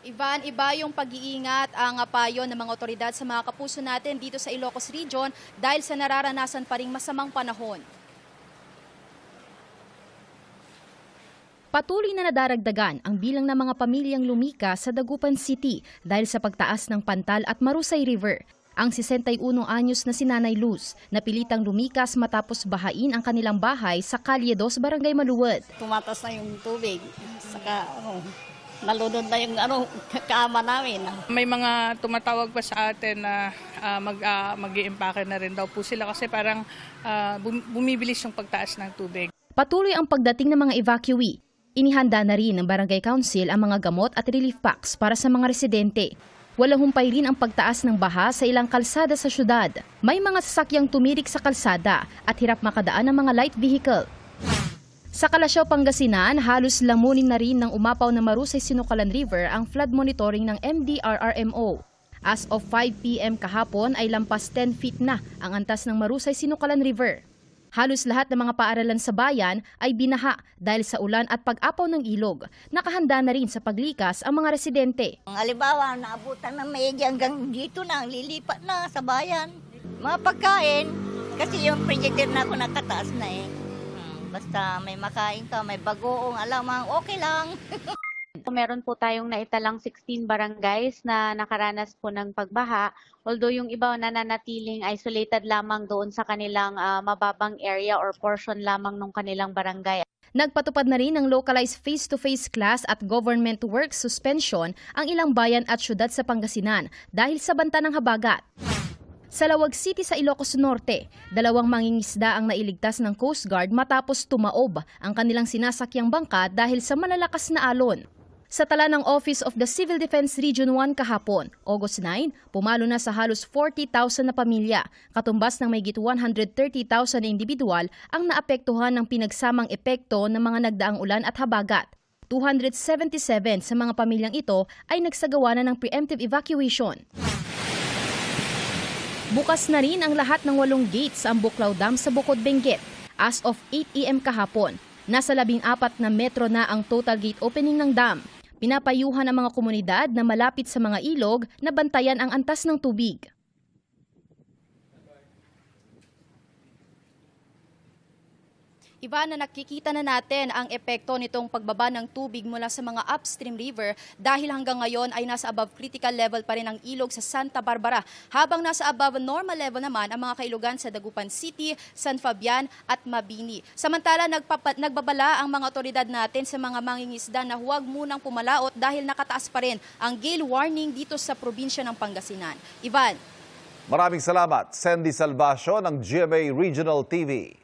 Ivan, iba yung pag-iingat ang payo ng mga otoridad sa mga kapuso natin dito sa Ilocos Region dahil sa nararanasan pa ring masamang panahon. Patuloy na nadaragdagan ang bilang ng mga pamilyang lumika sa Dagupan City dahil sa pagtaas ng Pantal at Marusay River. Ang 61 anyos na si Nanay Luz, napilitang lumikas matapos bahain ang kanilang bahay sa Kalye 2, Barangay Maluwad. Tumatas na yung tubig, saka nalunod na yung kama namin. May mga tumatawag pa sa atin na mag-i-impake na rin daw po sila kasi parang bumibilis yung pagtaas ng tubig. Patuloy ang pagdating ng mga evacuee. Inihanda na rin ng Barangay Council ang mga gamot at relief packs para sa mga residente. Walang humpay rin ang pagtaas ng baha sa ilang kalsada sa syudad. May mga sasakyang tumirik sa kalsada at hirap makadaan ng mga light vehicle. Sa Kalasyaw, Pangasinan, halos lamunin na rin ng umapaw na Marusay Sinukalan River ang flood monitoring ng MDRRMO. As of 5 p.m. kahapon ay lampas 10 feet na ang antas ng Marusay Sinukalan River. Halos lahat ng mga paaralan sa bayan ay binaha dahil sa ulan at pag-apaw ng ilog. Nakahanda na rin sa paglikas ang mga residente. Halimbawa, naabutan ng maigi hanggang dito na, lilipat na sa bayan. Mga pagkain, kasi yung predator na ako nakataas na eh. Basta may makain ka, may bagoong, alamang okay lang. Meron po tayong naitalang 16 barangays na nakaranas po ng pagbaha. Although yung iba nananatiling isolated lamang doon sa kanilang mababang area or portion lamang ng kanilang barangay. Nagpatupad na rin ng localized face-to-face class at government work suspension ang ilang bayan at syudad sa Pangasinan dahil sa banta ng habagat. Sa Lawag City sa Ilocos Norte, 2 mangingisda ang nailigtas ng Coast Guard matapos tumaob ang kanilang sinasakyang bangka dahil sa malalakas na alon. Sa tala ng Office of the Civil Defense Region 1 kahapon, August 9, pumalo na sa halos 40,000 na pamilya, katumbas ng mahigit 130,000 na individual ang naapektuhan ng pinagsamang epekto ng mga nagdaang ulan at habagat. 277 sa mga pamilyang ito ay nagsagawa na ng preemptive evacuation. Bukas na rin ang lahat ng 8 gates ang Buklaw Dam sa Bukod Benguet. As of 8 a.m. kahapon, nasa 14 na metro na ang total gate opening ng dam. Pinapayuhan ang mga komunidad na malapit sa mga ilog na bantayan ang antas ng tubig. Iba na nakikita na natin ang epekto nitong pagbaba ng tubig mula sa mga upstream river dahil hanggang ngayon ay nasa above critical level pa rin ang ilog sa Santa Barbara, habang nasa above normal level naman ang mga kailugan sa Dagupan City, San Fabian at Mabini. Samantala, nagbabala ang mga otoridad natin sa mga mangingisda na huwag munang pumalaot dahil nakataas pa rin ang gale warning dito sa probinsya ng Pangasinan. Ivan. Maraming salamat, Sandy Salvacio ng GMA Regional TV.